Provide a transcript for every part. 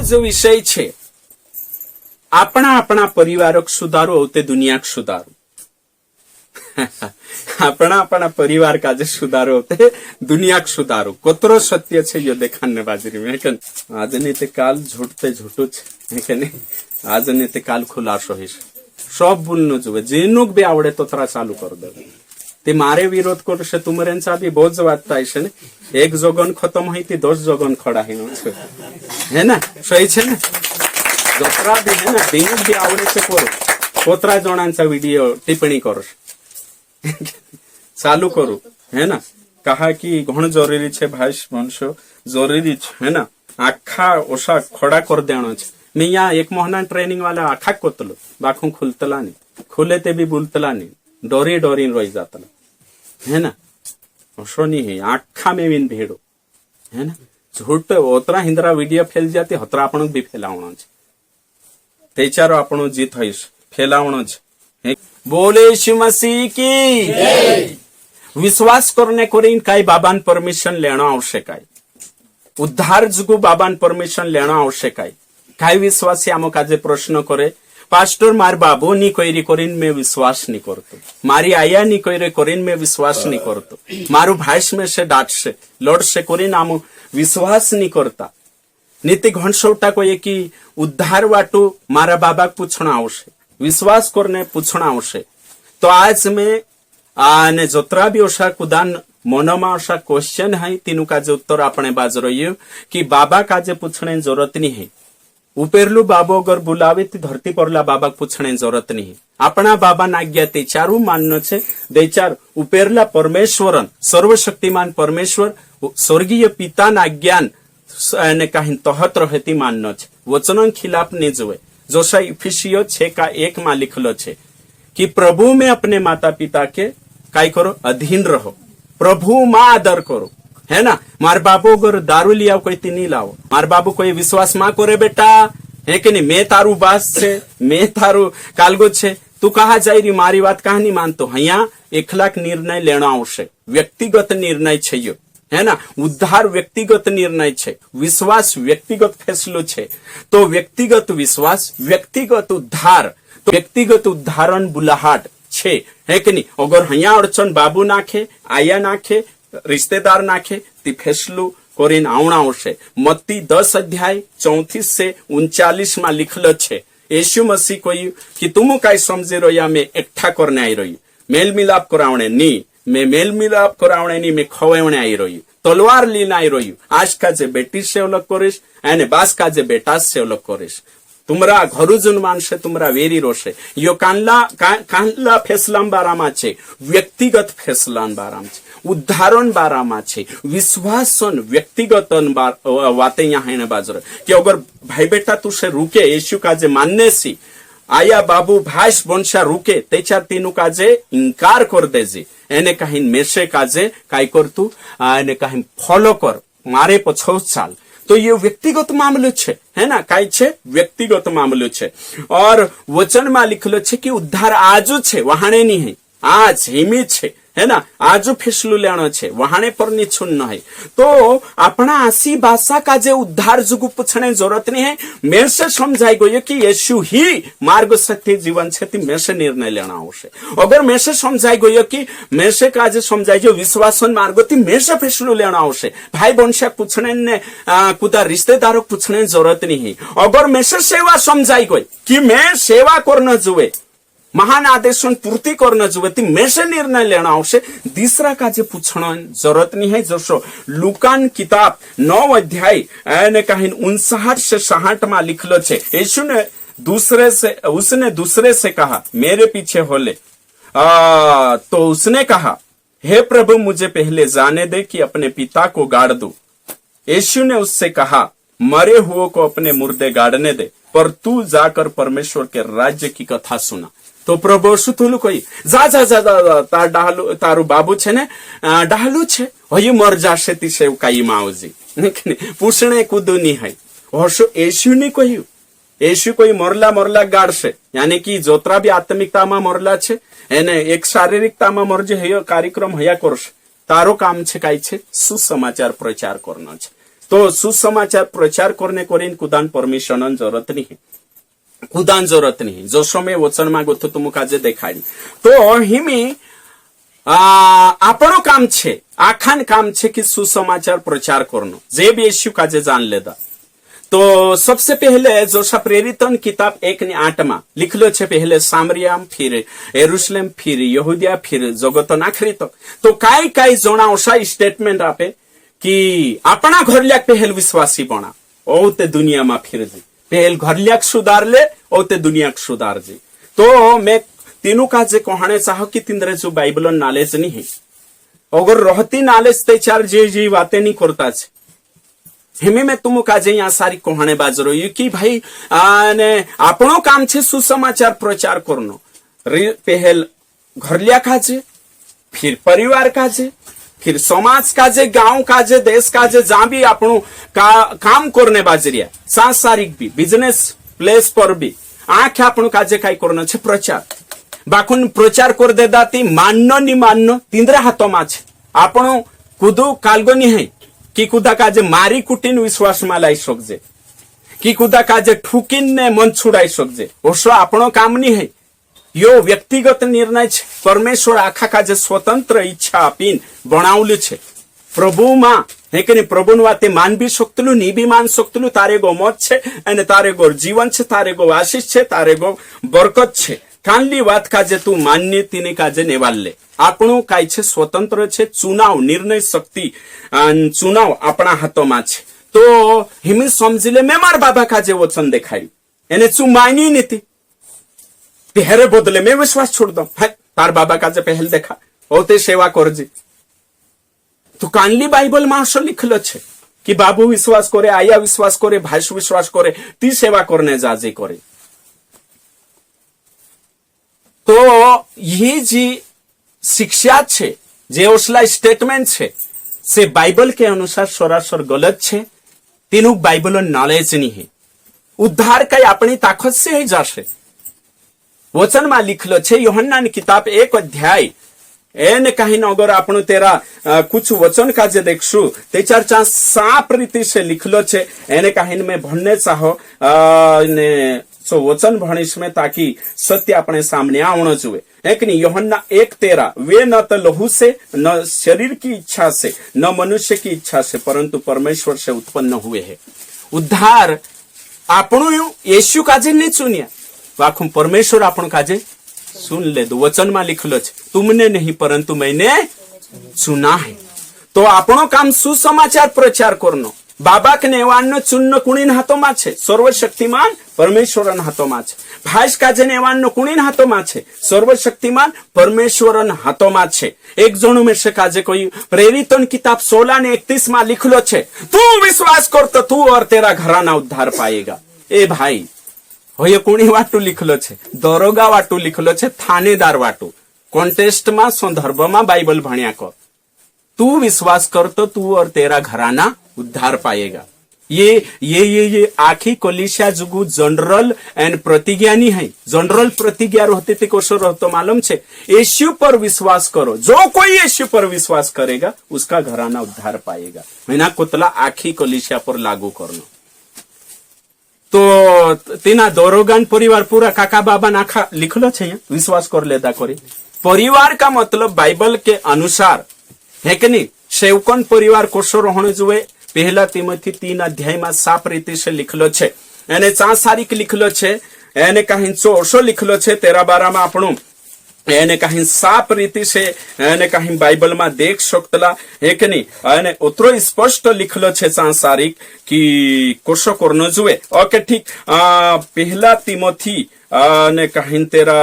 जो विषय छे अपना अपना परिवार सुधारो होते दुनिया सुधारो अपना अपना परिवार का जे सुधारो होते दुनिया सुधारो कोतरो सत्य छे यो देखाने बाजरी में कन आज नहीं ते काल झूठते झूठो छे कने आज नहीं ते काल खुलासो है सब बोलनो जुवे जेनुक बी आवडे तो तरा चालू कर दे ते मारे विरोध करशे तुमरेंचा बी बोज वाटता है ने एक जोगन खत्म हुई थी 10 जोगन खड़ा है ना सही छे ने जोतरा भी है ना जेनुक बी आवडे छे कोतरा जणांचा व्हिडिओ टिप्पणी करश चालू करू है ना कहा कि घण जरूरी छे भाई वंशो जरूरी है ना आखा ओसा खड़ा कर देनो छे मैं यहाँ 1 महीना ट्रेनिंग वाला आखा कोतलो बाखू खुलतला नहीं खुले ते भी बुलतला नहीं डोरी डोरी रही जातला है ना ओसो नहीं है आखा में बिन भेड़ो है ना झूठ ओतरा हिंदरा वीडियो फैल जाती हतरा आपण भी फैलावणो छे तेचारो आपणो जीत होइस फैलावणो छे बोले यीशु मसीह की विश्वास करने करीन काय बाबान परमिशन लेना आवश्यक आहे उद्धार जुगु बाबान परमिशन लेना आवश्यक आहे काय विश्वासी आमक आज प्रश्न करे पास्टर मार बाबू नी कोईरी करीन में विश्वास नहीं करतो मारी आया नी कोईरे करीन में विश्वास नहीं करतो मारू भाष में से डाट से लॉर्ड से करीन आम विश्वास नहीं करता नीति घनसौटा को ये कि उद्धार वाटू मारा बाबा पूछना आवश्यक विश्वास करने पूछना आवश्यक तो आज में आने जोतरा भी ओसा कुदान मोनमा ओसा क्वेश्चन है तीनों का जो उत्तर अपने बाज रही कि बाबा का जे पूछने जरूरत नहीं है उपेरलू बाबो अगर बुलावे ती धरती परला बाबा पूछने जरूरत नहीं अपना बाबा नाग्या ते चारू माननो छे दे चार उपेरला परमेश्वरन सर्वशक्तिमान परमेश्वर स्वर्गीय पिता नाज्ञान ने कहीं तहत रहती माननो छे वचनन खिलाफ नहीं जुए जोसा इफिसियो 6:1 में लिखलो छे कि प्रभु में अपने माता पिता के काय करो अधीन रहो प्रभु मां आदर करो है ना मार बाबू अगर दारू लिया कोई ती नहीं लाओ मार बाबू कोई विश्वास मां करे बेटा है कि नहीं मैं तारू बास छे मैं तारू कालगो छे तू कहा जाई री मारी बात कहा नहीं मानतो हया एकलाक निर्णय लेना आवश्यक व्यक्तिगत निर्णय छे यो है ना उद्धार व्यक्तिगत निर्णय छे विश्वास व्यक्तिगत फैसलो छे तो व्यक्तिगत विश्वास व्यक्तिगत उद्धार तो व्यक्तिगत उद्धारण बुलाहाट छे है कि नहीं अगर हया अड़चन बाबू नाखे आया नाखे रिश्तेदार नाखे ती फैसलो करीन आवना आवश्यक मत्ती 10:34 में लिखलो छे यीशु मसीह कोई कि तुम काय समझे रो या मैं एकठा करने आई रही मेल मिलाप करावणे नी मैं मेल मिलाप करावणे नी मैं खवावणे आई रही तलवार लीन आई रही आज का जे बेटी से अलग करिस एने बास का जे बेटा से अलग करिस तुमरा घरु जुन मानसे तुमरा वेरी रोशे यो कानला फैसला बारामा छे व्यक्तिगत फैसला बारामा छे उद्धारण बारामा छे विश्वासन व्यक्तिगत वाते यहाँ है बाजर कि अगर भाई बेटा तुसे रुके यीशु का जे मानने सी आया बाबू भाष वंशा रुके तेचार तीनों का जे इनकार कर देजे एने कहीं मेसे का जे काय कर तू एने कहीं फॉलो कर मारे पछो चाल तो ये व्यक्तिगत मामलो छे है ना काय छे व्यक्तिगत मामलो छे और वचन में लिखलो छे कि उद्धार आजू छे वहाने नहीं है आज हिमी छे है ना आजू फैसलो लेनो छे वहाने पर नहीं छुन्न है तो अपना आसी भाषा का जे उद्धार जुगु पूछने जरूरत नहीं है मेरे से समझाई गयो कि यीशु ही मार्ग सत्य जीवन छे ती मेरे से निर्णय लेना आवश्यक अगर मेरे से समझाई गयो कि मेरे से का जे समझाई जो विश्वासन मार्ग ती मेरे से फैसलो लेना आवश्यक भाई वंशा पूछने ने कुदा रिश्तेदारों पूछने जरूरत नहीं है अगर मेरे से सेवा समझाई गई कि मैं सेवा करना जुए महान आदेशन पूर्ति करना जुए ती में से निर्णय लेना आवश्यक तीसरा का जे पूछना जरूरत नहीं है जसो लुकान किताब 9 कहीं 59 से 60 में लिखलो छे यीशु ने उसने दूसरे से कहा मेरे पीछे हो ले तो उसने कहा हे प्रभु मुझे पहले जाने दे कि अपने पिता को गाड़ दूं यीशु ने उससे कहा मरे हुओं को अपने मुर्दे गाड़ने दे पर तू जाकर परमेश्वर के राज्य की कथा सुना तो प्रभु सुतुलु कोई जा जा जा तार डालू तारू बाबू छे ने डालू छे हयु मर जाशे ती सेव काई मावजी पूछने कूदू नहीं है होशो यीशु ने कहू यीशु कोई मरला गाड़शे यानी कि जोतरा भी आत्मिकता में मरला छे एने एक शारीरिकता में मरजे हयो कार्यक्रम हया करशे तारो काम छे काई छे सुसमाचार प्रचार करनो छे तो सुसमाचार प्रचार करने करीन कुदान परमिशन जरूरत नहीं, कुदान जरूरत नहीं। जसो में वचन मागो तो तुम काजे देखाड़ी तो हिमी આપણો કામ છે, આખાન કામ છે कि सुसमाचार प्रचार करनो जे भी यीशु काजे जान लेदा। तो सबसे पहले जोशा प्रेरितन किताब 1:8 में लिखलो छे, पहले सामरियाम, फिर यरूशलेम, फिर यहूदिया, फिर जगतन आखरी तक। तो काई काई जणा ओशा स्टेटमेंट आपे कि अपना घरल्याक पहल विश्वासी बना ओते दुनिया में फिर जी, पहल घरल्याक सुधार ले ओते दुनिया सुधार जी। तो मैं तीनों का जे कहने चाहो कि तिंद्रे जो बाइबल नॉलेज नहीं है, अगर रहती नॉलेज ते चार जे बातें नहीं करता छे हिमी में तुम काजे यहाँ सारी कहने बाज रही कि भाई ने आपनो काम छे सुसमाचार प्रचार करनो। पहल घरलिया काजे, फिर परिवार काजे, फिर समाज काजे, गांव काजे, देश काजे, जहां भी आपनो काम करने बाजरिया सांसारिक भी बिजनेस प्लेस पर भी आंख आपनो काजे काई करनो छे प्रचार। बाकुन प्रचार कर दे दाती माननो नि माननो तिंद्रा हाथों में छे। आपनो कुदू कालगो नहीं है कि कुदा काजे मारी कुटीन विश्वास में लाई सकजे, कि कुदा काजे ठुकीन ने मन छुड़ाई सकजे, ओसो आपनो काम नहीं है। यो व्यक्तिगत निर्णय छे। परमेश्वर आखा काजे स्वतंत्र इच्छा आपीन बनावलु छे। प्रभु मां है कि प्रभु वाते मान भी सकतलू नी भी मान सकतलू। तारे गो मौत छे अने तारे गो जीवन छे, तारे गो आशीष छे, तारे गो बरकत छे। कानली वात काजे तू मान्य तीने काजे नेवाल ले। આપણું કાઈ છે સ્વતંત્ર છે, ચુનાવ निर्णय शक्ति चुनाव अपना हाथों में छे। तो हिमी समझी ले मैं मार बाबा काजे वचन देखाई एने चू मानी नीति पहरे बदले मैं विश्वास छोड़ दो तार बाबा काजे पहल देखा ओते सेवा करजी। तो कानली बाइबल में असो लिखलो छे कि बाबू विश्वास करे, आया विश्वास करे, भाई विश्वास करे, ती सेवा करने जाजे करे। तो ये जी शिक्षा छे, जे ओसला स्टेटमेंट छे से बाइबल के अनुसार सरासर गलत छे। तीनों बाइबल नॉलेज नहीं है। उद्धार कई अपनी ताकत से ही जाशे। वचन में लिखलो छे यूहन्ना की किताब 1 अध्याय एने कहीं अगर आपण तेरा कुछ वचन का जे देखशु ते चर्चा साफ रीति से लिखलो छे। एने कहीं में भणने चाहो ने सो वचन भणीश में ताकि सत्य अपने सामने आवणो जुए। एक नहीं यूहन्ना 1:13 वे न तो लहू से, न शरीर की इच्छा से, न मनुष्य की इच्छा से, परंतु परमेश्वर से उत्पन्न हुए हैं। उद्धार आपणो यीशु काजे नहीं चुनिया, वाखुं परमेश्वर आपण काजे सुन ले। दो वचन में लिखलो छे तुमने नहीं परंतु मैंने चुना है। तो आपणो काम सुसमाचार प्रचार करनो। बाबा के नेवान चुन्न कुणीन हाथों में छे, सर्वशक्तिमान परमेश्वरन हाथों में छे। भाईस काजे नेवान कुणीन हाथों में छे, सर्वशक्तिमान परमेश्वरन हाथों में छे। एक जणु में से काजे कोई प्रेरितन किताब 16:31 में लिखलो छे तू विश्वास कर तो तू और तेरा घराना उद्धार पाएगा। ए भाई होय कुणी वाटू लिखलो छे, दरोगा वाटू लिखलो छे, थानेदार वाटू कॉन्टेस्ट में संदर्भ में बाइबल भण्या कर। तू विश्वास कर तो तू और तेरा घराना उद्धार पाएगा। ये आखी कलिसिया जुगु जनरल एंड प्रतिज्ञा नहीं है। जनरल प्रतिज्ञा रहती थी कोशो रहतो मालूम छे यीशु पर विश्वास करो, जो कोई यीशु पर विश्वास करेगा उसका घराना उद्धार पाएगा। मैना कोतला आखी कलिसिया पर लागू करनो। तो तेना दरोगान परिवार पूरा काका बाबा नाखा लिखलो छे विश्वास कर लेता करे। परिवार का मतलब बाइबल के अनुसार है कि नहीं। सेवकन परिवार कोशो रहने जुए पहला तिमोथी 3 अध्याय में साफ रीति से लिखलो छे। एने 4 तारीख लिखलो छे, एने कहीं 400 लिखलो छे। 13-12 में आपणो एने कहीं साफ रीति से एने कहीं बाइबल में देख सकतला है कि नहीं। एने उतरो स्पष्ट लिखलो छे 4 तारीख कि कोशो करनो जुए। ओके ठीक। पहला तिमोथी ने कहीं तेरा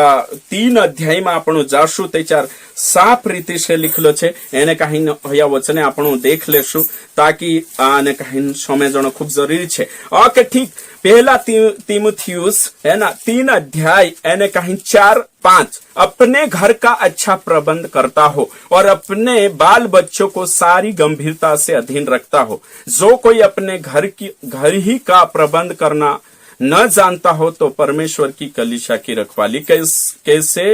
3 अध्याय में आपणो जाशु ते 4 साफ रीति से लिखलो छे। एने कहीं हया वचने आपणो देख लेशु ताकि आने कहीं समझणो खूब जरूरी छे। ओके ठीक। पहला तीमुथियुस है ना 3 अध्याय एने कहीं 4-5 अपने घर का अच्छा प्रबंध करता हो और अपने बाल बच्चों को सारी गंभीरता से अधीन रखता हो। जो कोई अपने घर ही का प्रबंध करना न जानता हो तो परमेश्वर की कलीसिया की रखवाली कैसे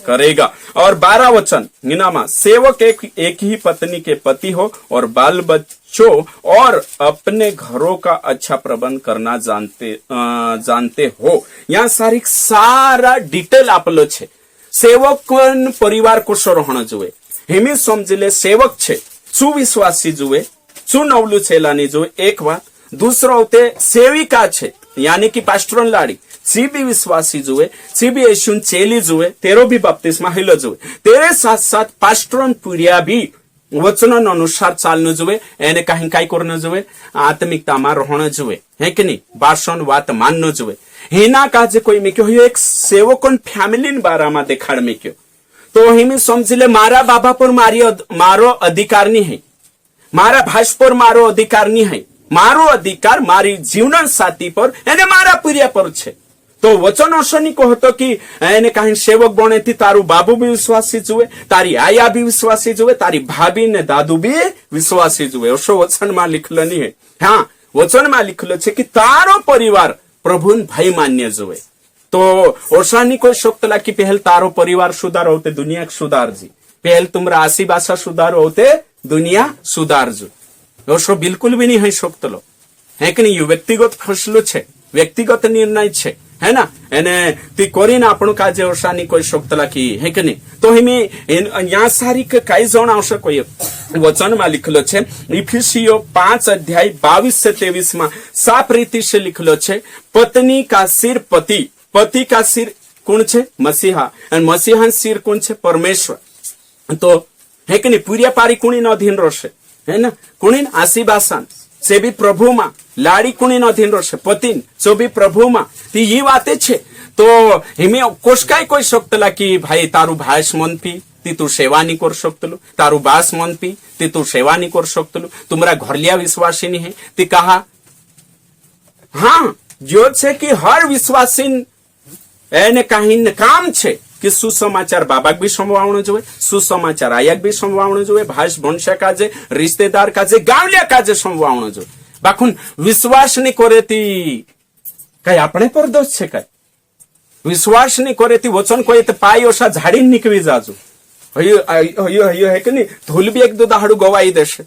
करेगा। और 12 वचन निनामा, सेवक एक ही पत्नी के पति हो और बाल बच्चों और अपने घरों का अच्छा प्रबंध करना जानते हो। यहाँ सारा डिटेल आपलो छे। सेवक परिवार को रहना जुए हिमी समझिले सेवक छे सुविश्वासी जुए सुनवलू छेलानी जुए एक बात। दूसरा होते सेविका छे यानी कि पास्टरन लाड़ी सी भी विश्वासी जुए सी भी यीशु चेली जुए तेरो भी बपतिस्मा हिलो जुए। तेरे साथ साथ पास्टरन पीढ़िया भी वचन अनुसार चालनु जुए एने कहीं काई करने जुए आत्मिकता में रहना जुए है कि नहीं बासन वात माननो जुए। हिना काजे कोई में क्यों एक सेवकन फैमिली बारा में देखाड़ में क्यों तो हिमी समझिले मारा बाबा पर मारो अधिकार नहीं है मारा भाष पर मारो अधिकार नहीं है मारो अधिकार मारी जीवन साथी पर एने मारा प्रिय पर छे। तो वचन अशनी कहतो कि एने कहीं सेवक बने थी तारू बाबू भी विश्वासी जुए तारी आया भी विश्वासी जुए तारी भाभी ने दादू भी विश्वासी जुए ओशो वचन में लिखलो नहीं है। हाँ वचन में लिखलो छे कि तारो परिवार प्रभुन भाई मान्य जुए। तो ओशानी कोई शोक्तला कि पहल तारो परिवार सुधार होते दुनिया सुधार जी पहल तुमरा आसी भाषा सुधार होते दुनिया सुधार जू ओशो बिल्कुल भी नहीं है शोक्तलो है कि नहीं व्यक्तिगत फैसलो छे व्यक्तिगत निर्णय छे है ना एने ती कोरीन आपणो काजे ओशानी कोई शोक्तला की है कि नहीं। तो हिमी यहाँ सारी काई जण आवश्यक कोई वचन में लिखलो छे इफिसियो 5 अध्याय 22 से 23 में साफ रीति से लिखलो छे पत्नी का सिर पति का सिर कौन छे मसीहा और मसीहा सिर कौन छे परमेश्वर। तो है कि नहीं पूरिया पारी कुणी न अधीन रोशे है ना कुणी आशीबासान से भी प्रभु मां लाड़ी कुणी न अधीन रोशे पतिन सो भी प्रभु मां ती ये बातें छे। तो हिमे कोशकाय कोई शक्तला कि भाई तारू भाष मन पी ती तू सेवा नहीं कर सकतलू तारू बास मन पी ती तू सेवा नहीं कर सकतलू तुम्हारा घरलिया विश्वासी नहीं है ती कहा हाँ जो छे कि हर विश्वासी एने कहीं काम छे कि सुसमाचार बाबाक भी संभवावणो जोए सुसमाचार आयाक भी संभवावणो जोए भाष भंशा काजे रिश्तेदार काजे गावलिया काजे संभवावणो जोए बाखुन विश्वास नहीं करे ती कई अपने पर दोष छे कई विश्वास नहीं करे ती वचन कोई ते पाई ओसा झाड़ी निकवी जाजो हयो है कि नहीं धूल भी एक दो दाहड़ू गवाई देशे।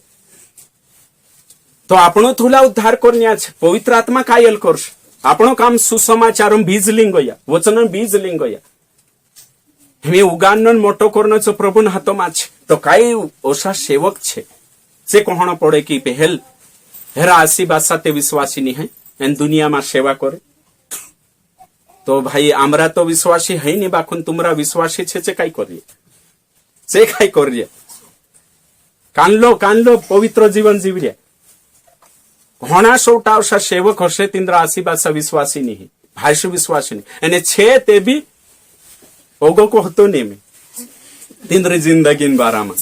तो आपणो थुला उद्धार करनिया छे पवित्र आत्मा कायल करशे आपणो काम सुसमाचार बीज लिंगोया वचन बीज लिंगोया हमें उगान मोटो करनो प्रभु हाथों में छे। तो कई ओसा सेवक छे से कहना पड़े कि पहल हेरा आसी बासा ते विश्वासी नहीं है एन दुनिया में सेवा करे। तो भाई आमरा तो विश्वासी है नहीं बाखुन तुमरा विश्वासी छे से काई करिए से काई करिए कान लो पवित्र जीवन जीविए घणा सोटा ओसा सेवक हशे तिंद्रा आसी बासा विश्वासी नहीं भाष्य विश्वासी नहीं एने छे ते भी ओगो को हतो नहीं में तिंद्र जिंदगी बारा में।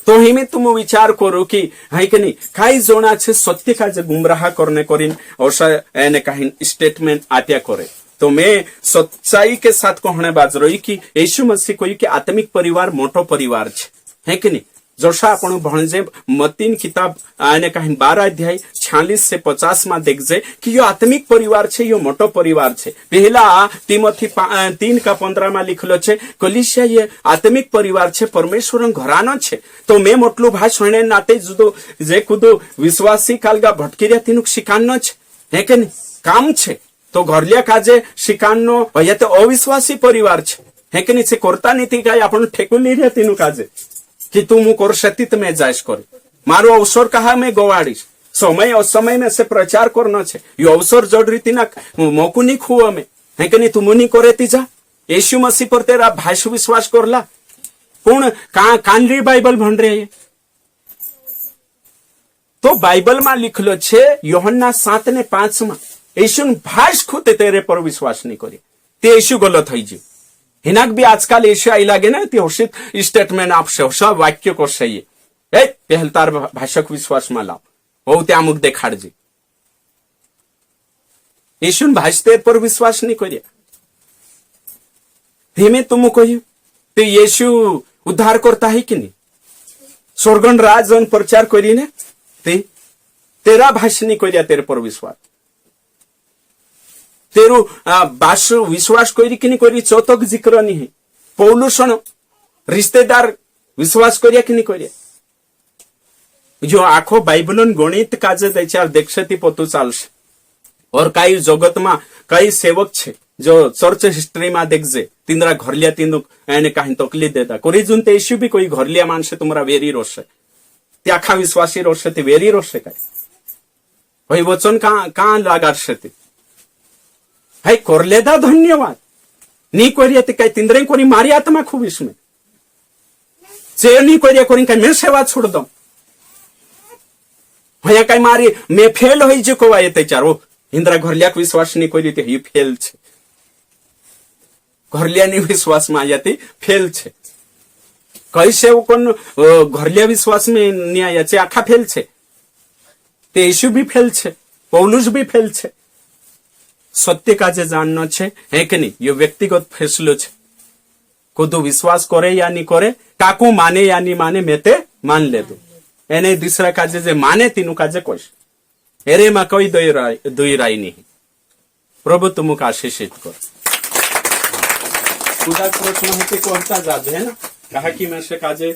तो हिमे तुम विचार करो कि है कि नहीं काई जोना छे सत्य का जे गुमराह करने करिन और एने कहीं स्टेटमेंट आत्या करे। तो मैं सच्चाई के साथ कहने बाज रही कि यीशु मसीह कोई कि आत्मिक परिवार मोटो परिवार छे है कि नहीं जोशा आपण भणजे मत्तीन किताब आने कहीं 12 अध्याय 46 से 50 में देखजे कि यो आत्मिक परिवार छे यो मोटो परिवार छे। पहला तिमोथी 3:15 में लिखलो छे कलीसिया ये आत्मिक परिवार छे परमेश्वर घरानो छे। तो मैं मोटलू भाषण नाते जुदो जे खुदो विश्वासी कालगा भटकीरिया तीनुक शिकानो छे है कि नहीं काम छे। तो घरलिया काजे शिकानो या तो अविश्वासी परिवार छे है कि नहीं से करता नीति काय आपण ठेकुली रिया तीनु काजे कि तू मु कर सतीत में जायस करे मारो अवसर कहा मैं गवाड़ीश समय असमय में से प्रचार करना छे यो अवसर जड़ रीति ना मौकू नहीं खुआ में है कि नहीं तुम नहीं करे तीजा यीशु मसीह पर तेरा भाष्य विश्वास करला कौन कानरी बाइबल भण रहे। तो बाइबल में लिखलो छे यूहन्ना 7:5 में यीशु भाष खुद तेरे पर विश्वास नहीं करे ते यीशु गलत है जी हिनाक भी आजकल यीशु आई लागे ना ते होशित स्टेटमेंट आपसे होशा वाक्य को सही है पहल तार भाषक विश्वास में लाओ वो त्या मुख देखाड़ जी यीशु भाष तेरे पर विश्वास नहीं करिया धीमे तुम कही तो यीशु उद्धार करता है कि नहीं स्वर्गन राजन प्रचार करी ने तेरा भाष्य नहीं करिया तेरे पर विश्वास तेरू बास विश्वास करी कि नहीं करी चौथक जिक्र नहीं है। पौलुषण रिश्तेदार विश्वास करिया कि नहीं करिया। जो आखो बाइबलन गणित काजे त्याच्यावर देखशे ती पोतू चालशे। और काही जगत में कई सेवक छे जो चर्च हिस्ट्री में देखजे तिंद्रा घरलिया तीन एने कहीं तकलीफ देता कोरी जुन ते इश्यू भी कोई घरलिया मानसे तुम्हारा वेरी रोषे ते आखा विश्वासी रोषे ते वेरी रोषे काय भाई वचन कहाँ लागारशे ते भाई करलेदा धन्यवाद नी करिया ते काय तिंद्रे कोरी मारी आत्मा खूब इसमें जे नी करिया कोरी काय मैं सेवा छोड़ दो भैया काय मारी मैं फेल होई जे कोवा येते चारो इंद्रा घरलियाक विश्वास नहीं करी ते ही फेल छे घरलियानी विश्वास में आया ते फेल छे कई सेवकों घरलिया विश्वास में नहीं आया छे आखा फेल छे ते यीशु भी फेल छे पौलुस भी फेल छे। सत्य काजे जानना छे है कि नहीं ये व्यक्तिगत फैसलो छे खुद विश्वास करे या नहीं करे काकू माने या नहीं माने मैं ते मान ले दो एने दूसरा काजे जे माने तीनों काजे कोश एरे में कोई दुई राय नहीं। प्रभु तुमको आशीषित कर। पूजा प्रश्न होते कहता जाजे है ना कहा कि मैं से काजे